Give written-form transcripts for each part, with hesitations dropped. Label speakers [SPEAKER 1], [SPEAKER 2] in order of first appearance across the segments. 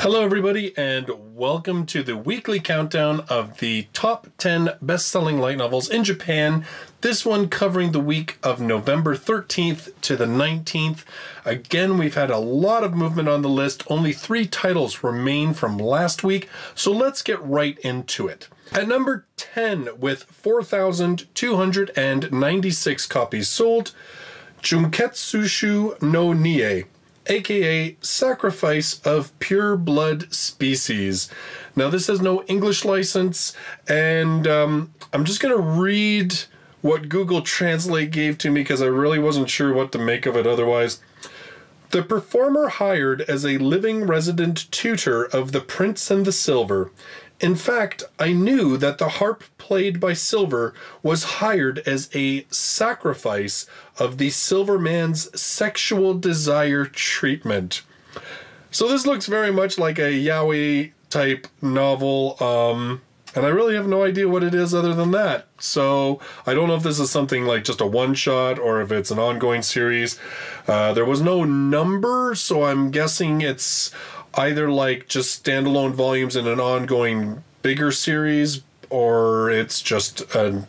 [SPEAKER 1] Hello everybody and welcome to the weekly countdown of the top 10 best-selling light novels in Japan. This one covering the week of November 13th to the 19th. Again, we've had a lot of movement on the list. Only 3 titles remain from last week, so let's get right into it. At number 10 with 4,296 copies sold, Junketsushu no Nie, aka Sacrifice of Pure Blood Species. Now this has no English license, and I'm just going to read what Google Translate gave to me because I really wasn't sure what to make of it otherwise. The performer hired as a living resident tutor of the Prince and the Silver. In fact, I knew that the harp played by Silver was hired as a sacrifice of the Silver Man's sexual desire treatment. So this looks very much like a yaoi type novel, and I really have no idea what it is other than that. So I don't know if this is something like just a one-shot or if it's an ongoing series. There was no number, so I'm guessing it's either like just standalone volumes in an ongoing bigger series, or it's just a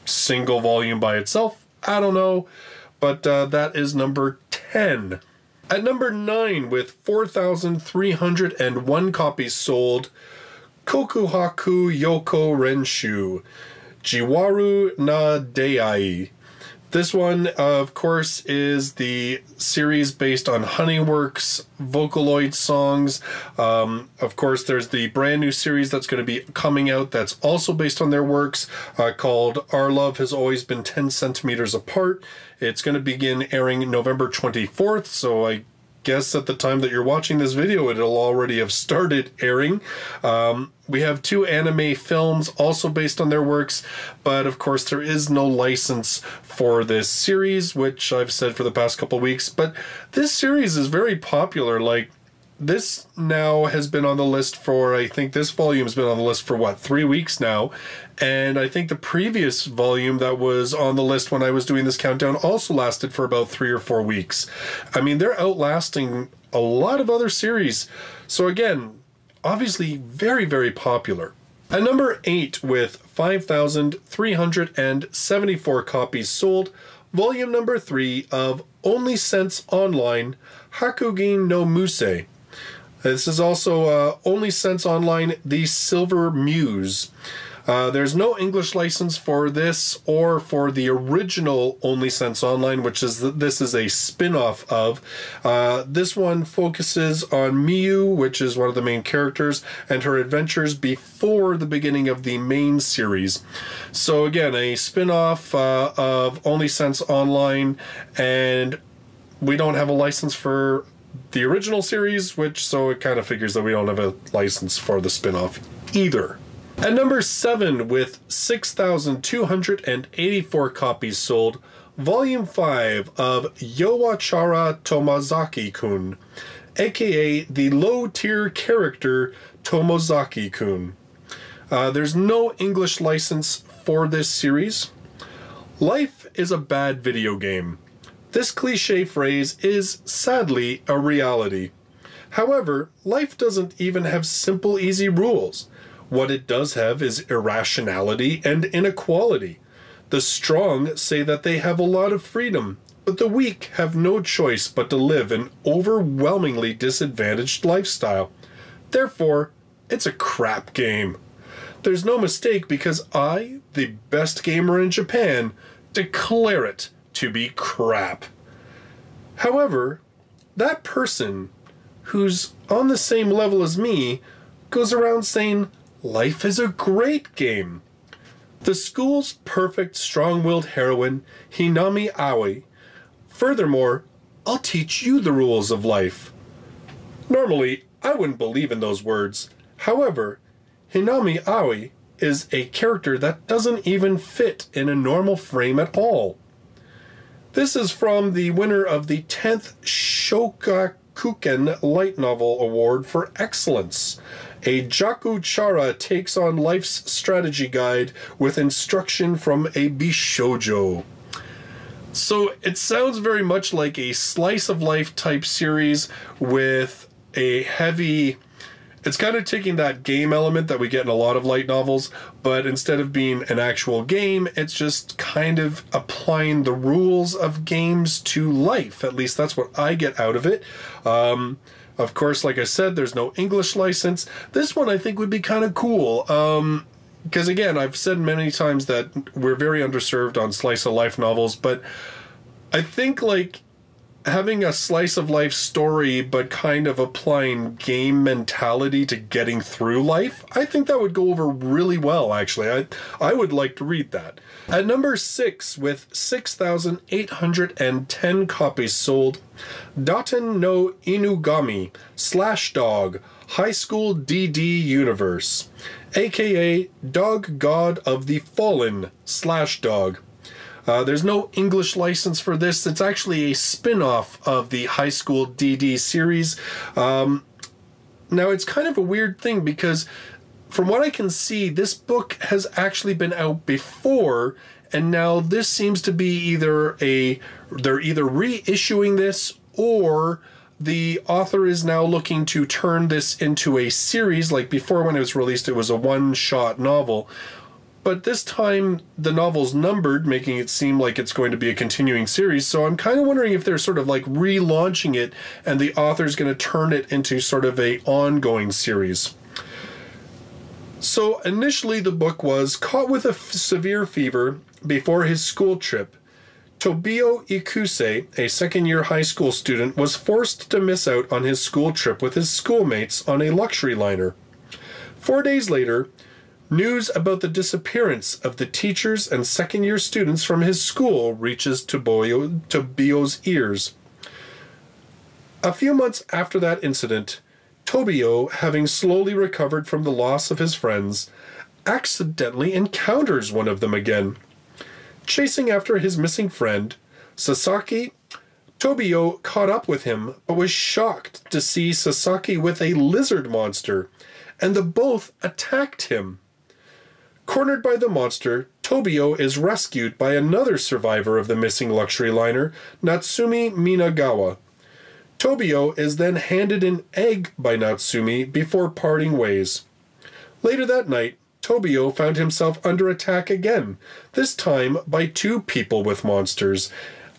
[SPEAKER 1] single volume by itself. I don't know, but that is number 10. At number 9 with 4,301 copies sold, Kokuhaku Yokou Renshuu, Ijiwaru na Deai. This one, of course, is the series based on Honeyworks Vocaloid songs. Of course, there's the brand new series that's going to be coming out that's also based on their works, called Our Love Has Always Been 10 Centimeters Apart. It's going to begin airing November 24th, so I guess at the time that you're watching this video, it'll already have started airing. We have 2 anime films also based on their works, but of course there is no license for this series, which I've said for the past couple weeks. But this series is very popular. Like, this now has been on the list for, I think this volume's been on the list for what, 3 weeks now. And I think the previous volume that was on the list when I was doing this countdown also lasted for about 3 or 4 weeks. I mean, they're outlasting a lot of other series. So again, obviously very, very popular. At number 8 with 5,374 copies sold, volume number 3 of Only Sense Online, Hakugin no Muse. This is also Only Sense Online, The Silver Muse. There's no English license for this or for the original Only Sense Online, which is this is a spin-off of. This one focuses on Miyu, which is one of the main characters, and her adventures before the beginning of the main series. So again, a spin-off of Only Sense Online, and we don't have a license for the original series, so it kind of figures that we don't have a license for the spin-off either. At number 7 with 6,284 copies sold, volume 5 of Yowa-Chara Tomozaki-kun, aka the low-tier character Tomozaki-kun. There's no English license for this series. Life is a bad video game. This cliche phrase is sadly a reality. However, life doesn't even have simple, easy rules. What it does have is irrationality and inequality. The strong say that they have a lot of freedom, but the weak have no choice but to live an overwhelmingly disadvantaged lifestyle. Therefore, it's a crap game. There's no mistake because I, the best gamer in Japan, declare it to be crap. However, that person who's on the same level as me goes around saying, life is a great game. The school's perfect strong-willed heroine, Hinami Aoi. Furthermore, I'll teach you the rules of life. Normally, I wouldn't believe in those words. However, Hinami Aoi is a character that doesn't even fit in a normal frame at all. This is from the winner of the 10th Shogakukan Light Novel Award for Excellence. A Yokou-Chara takes on life's strategy guide with instruction from a Bishoujo. So it sounds very much like a slice of life type series with a heavy It's kind of taking that game element that we get in a lot of light novels, but instead of being an actual game, it's just kind of applying the rules of games to life. At least that's what I get out of it. Of course, like I said, there's no English license. This one I think would be kind of cool. Because again, I've said many times that we're very underserved on slice of life novels, but I think like having a slice of life story but kind of applying game mentality to getting through life, I think that would go over really well, actually. I would like to read that. At number 6, with 6,810 copies sold, Daten no Inugami / Dog High School DD Universe, aka Dog God of the Fallen / Dog. There's no English license for this. It's actually a spin-off of the High School DD series. Now, it's kind of a weird thing because from what I can see, this book has actually been out before, and now this seems to be they're either reissuing this or the author is now looking to turn this into a series. Like before, when it was released, it was a one-shot novel. But this time, the novel's numbered, making it seem like it's going to be a continuing series. So I'm kind of wondering if they're sort of like relaunching it and the author's going to turn it into sort of a ongoing series. So initially, the book was caught with a severe fever before his school trip. Tobio Ikuse, a second-year high school student, was forced to miss out on his school trip with his schoolmates on a luxury liner. 4 days later, news about the disappearance of the teachers and second-year students from his school reaches Tobio's ears. A few months after that incident, Tobio, having slowly recovered from the loss of his friends, accidentally encounters one of them again. Chasing after his missing friend, Sasaki, Tobio caught up with him, but was shocked to see Sasaki with a lizard monster, and the both attacked him. Cornered by the monster, Tobio is rescued by another survivor of the missing luxury liner, Natsumi Minagawa. Tobio is then handed an egg by Natsumi before parting ways. Later that night, Tobio found himself under attack again, this time by 2 people with monsters.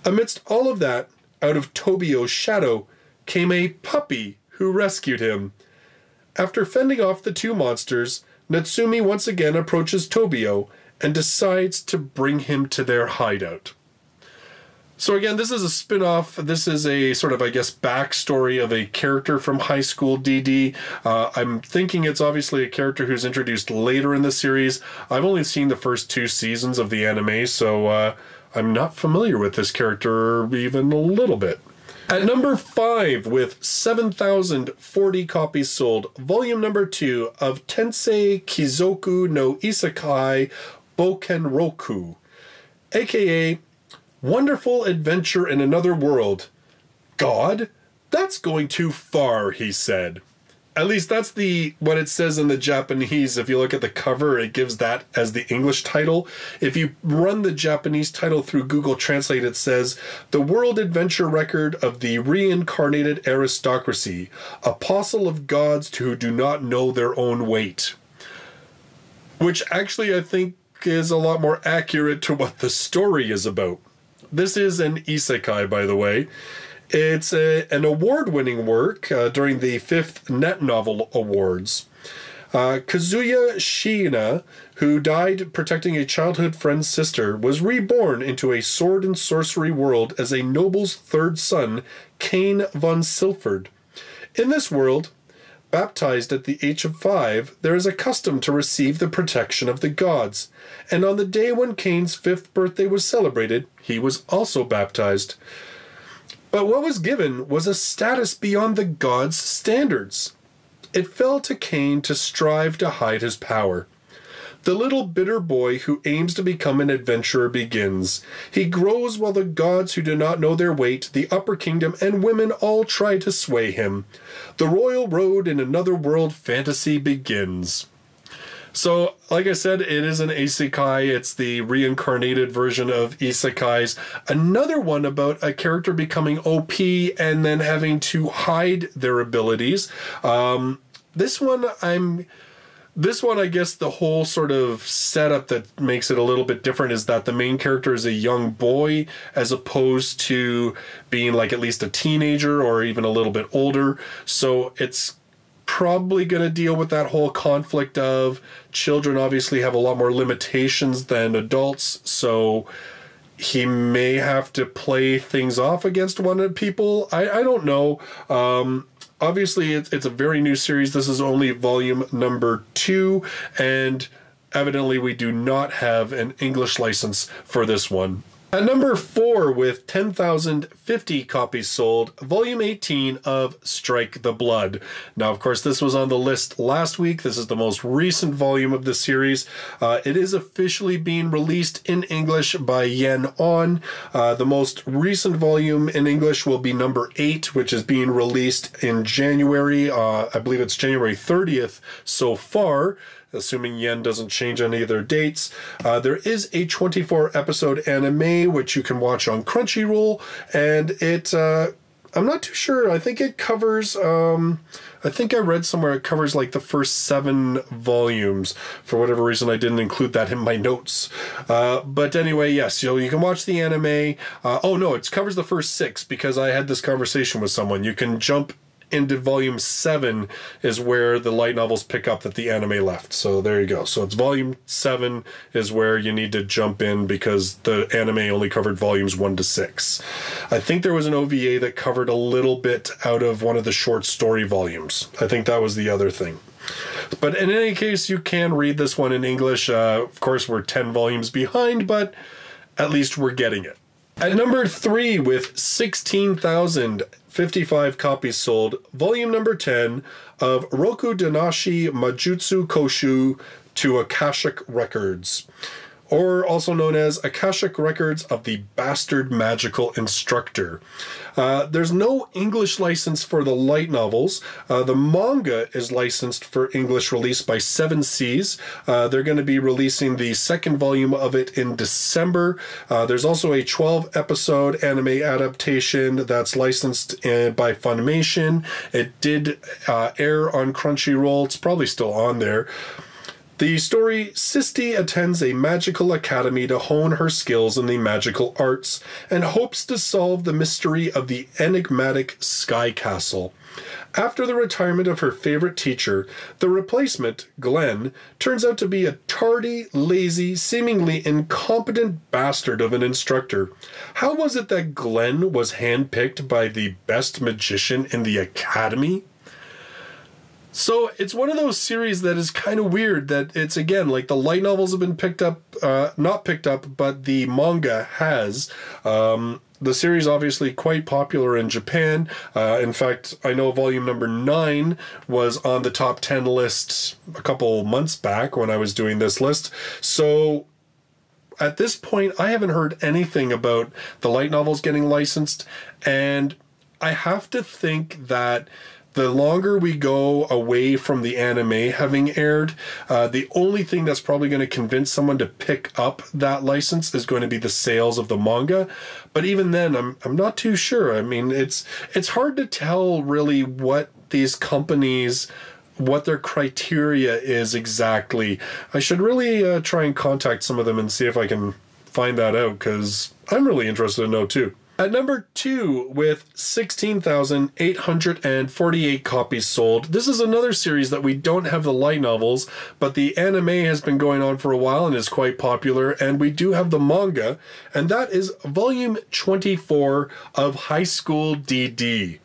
[SPEAKER 1] Amidst all of that, out of Tobio's shadow, came a puppy who rescued him. After fending off the 2 monsters, Natsumi once again approaches Tobio and decides to bring him to their hideout. So again, this is a spin-off. This is a sort of, I guess, backstory of a character from High School DD. I'm thinking it's obviously a character who's introduced later in the series. I've only seen the first 2 seasons of the anime, so I'm not familiar with this character even a little bit. At number 5, with 7,040 copies sold, volume number 2 of Tensei Kizoku no Isekai Bokenroku, aka Wonderful Adventure in Another World. God? That's going too far, he said. At least that's what it says in the Japanese. If you look at the cover, it gives that as the English title. If you run the Japanese title through Google Translate, it says, The World Adventure Record of the Reincarnated Aristocracy, Apostle of Gods who do not know their own weight. Which actually I think is a lot more accurate to what the story is about. This is an isekai, by the way. It's an award-winning work during the 5th Net Novel Awards. Kazuya Shiina, who died protecting a childhood friend's sister, was reborn into a sword and sorcery world as a noble's 3rd son, Kane von Silford. In this world, baptized at the age of 5, there is a custom to receive the protection of the gods, and on the day when Kane's 5th birthday was celebrated, he was also baptized. But what was given was a status beyond the gods' standards. It fell to Kane to strive to hide his power. The little bitter boy who aims to become an adventurer begins. He grows while the gods who do not know their weight, the upper kingdom, and women all try to sway him. The royal road in another world fantasy begins. So, like I said, it is an isekai. It's the reincarnated version of isekais. Another one about a character becoming OP and then having to hide their abilities. This one, I guess the whole sort of setup that makes it a little bit different is that the main character is a young boy as opposed to being like at least a teenager or even a little bit older. So it's probably going to deal with that whole conflict of children obviously have a lot more limitations than adults. So he may have to play things off against one of people. I don't know. Obviously, it's a very new series. This is only volume number 2, and evidently we do not have an English license for this one. At number 4, with 10,050 copies sold, volume 18 of Strike the Blood. Now, of course, this was on the list last week. This is the most recent volume of the series. It is officially being released in English by Yen On. The most recent volume in English will be number 8, which is being released in January. I believe it's January 30th so far, assuming Yen doesn't change any of their dates. There is a 24-episode anime, which you can watch on Crunchyroll, and it, I'm not too sure. I think it covers, I think I read somewhere it covers like the first 7 volumes. For whatever reason, I didn't include that in my notes. But anyway, yes, so you can watch the anime. Oh no, it covers the first 6 because I had this conversation with someone. You can jump into volume 7 is where the light novels pick up that the anime left. So there you go. So it's volume 7 is where you need to jump in because the anime only covered volumes 1 to 6. I think there was an OVA that covered a little bit out of one of the short story volumes. I think that was the other thing. But in any case, you can read this one in English. Of course, we're 10 volumes behind, but at least we're getting it. At number 3, with 16,055 copies sold, volume number 10 of Roku Denashi Majutsu Koshu to Akashic Records, or also known as Akashic Records of the Bastard Magical Instructor. There's no English license for the light novels. The manga is licensed for English release by 7 Seas. They're going to be releasing the 2nd volume of it in December. There's also a 12-episode anime adaptation that's licensed by Funimation. It did air on Crunchyroll. It's probably still on there. The story, Sisti attends a magical academy to hone her skills in the magical arts and hopes to solve the mystery of the enigmatic Sky Castle. After the retirement of her favorite teacher, the replacement, Glenn, turns out to be a tardy, lazy, seemingly incompetent bastard of an instructor. How was it that Glenn was handpicked by the best magician in the academy? So it's one of those series that is kind of weird that it's, again, like the light novels have been picked up, not picked up, but the manga has. The series obviously quite popular in Japan. In fact, I know volume number 9 was on the top 10 list a couple months back when I was doing this list. So at this point, I haven't heard anything about the light novels getting licensed, and I have to think that the longer we go away from the anime having aired, the only thing that's probably going to convince someone to pick up that license is going to be the sales of the manga. But even then, I'm not too sure. I mean, it's hard to tell really what these companies, what their criteria is exactly. I should really try and contact some of them and see if I can find that out, because I'm really interested to know too. At number 2, with 16,848 copies sold, this is another series that we don't have the light novels, but the anime has been going on for a while and is quite popular, and we do have the manga, and that is volume 24 of High School DD.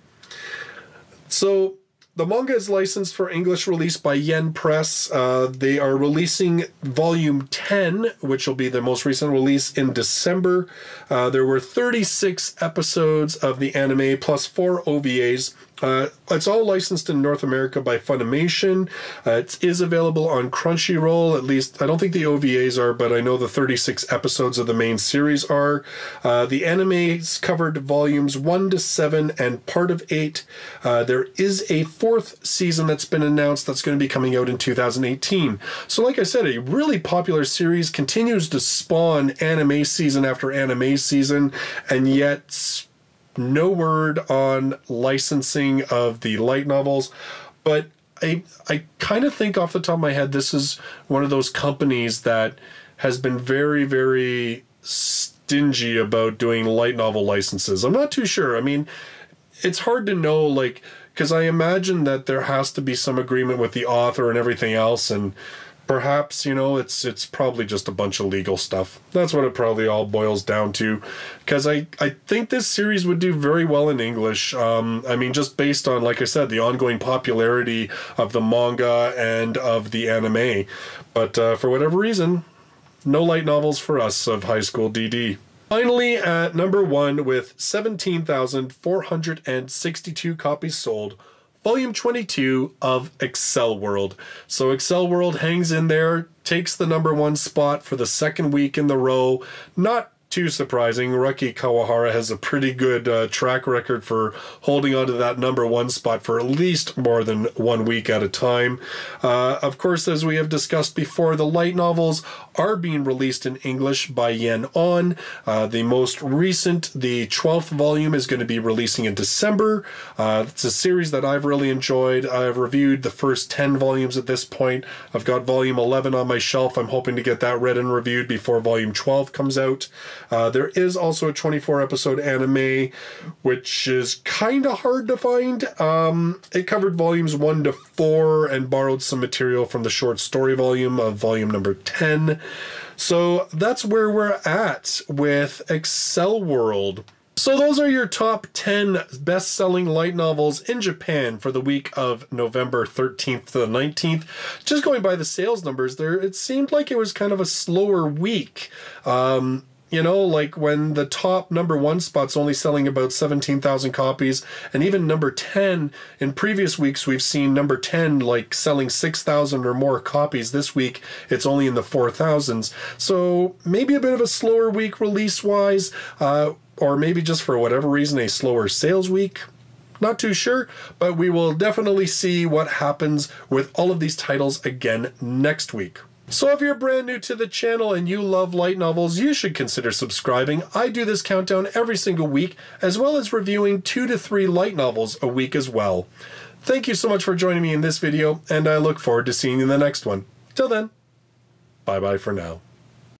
[SPEAKER 1] So the manga is licensed for English release by Yen Press. They are releasing volume 10, which will be the most recent release, in December. There were 36 episodes of the anime plus 4 OVAs. It's all licensed in North America by Funimation. It is available on Crunchyroll, at least. I don't think the OVAs are, but I know the 36 episodes of the main series are. The anime's covered volumes 1 to 7 and part of 8. There is a 4th season that's been announced that's going to be coming out in 2018. So like I said, a really popular series continues to spawn anime season after anime season, and yet no word on licensing of the light novels. But I kind of think off the top of my head, this is one of those companies that has been very, very stingy about doing light novel licenses. I'm not too sure. I mean, it's hard to know, like, because I imagine that there has to be some agreement with the author and everything else, and perhaps, you know, it's probably just a bunch of legal stuff. That's what it probably all boils down to, because I think this series would do very well in English. I mean, just based on, like I said, the ongoing popularity of the manga and of the anime. But for whatever reason, no light novels for us of High School DD. Finally, at number 1 with 17,462 copies sold, Volume 22 of Excel World. So Excel World hangs in there, takes the number 1 spot for the second week in the row. Not too surprising. Reki Kawahara has a pretty good track record for holding on to that number 1 spot for at least more than 1 week at a time. Of course, as we have discussed before, the light novels are being released in English by Yen On. The most recent, the 12th volume, is going to be releasing in December. It's a series that I've really enjoyed. I've reviewed the first 10 volumes at this point. I've got volume 11 on my shelf. I'm hoping to get that read and reviewed before volume 12 comes out. There is also a 24-episode anime, which is kind of hard to find. It covered volumes 1 to 4 and borrowed some material from the short story volume of volume number 10. So that's where we're at with Excel World. So those are your top 10 best-selling light novels in Japan for the week of November 13th to the 19th. Just going by the sales numbers there, it seemed like it was kind of a slower week. You know, like when the top number 1 spot's only selling about 17,000 copies, and even number 10, in previous weeks we've seen number 10 like selling 6,000 or more copies. This week it's only in the 4,000s. So maybe a bit of a slower week release-wise, or maybe just for whatever reason a slower sales week. Not too sure, but we will definitely see what happens with all of these titles again next week. So if you're brand new to the channel and you love light novels, you should consider subscribing. I do this countdown every single week, as well as reviewing 2 to 3 light novels a week as well. Thank you so much for joining me in this video, and I look forward to seeing you in the next one. Till then, bye-bye for now.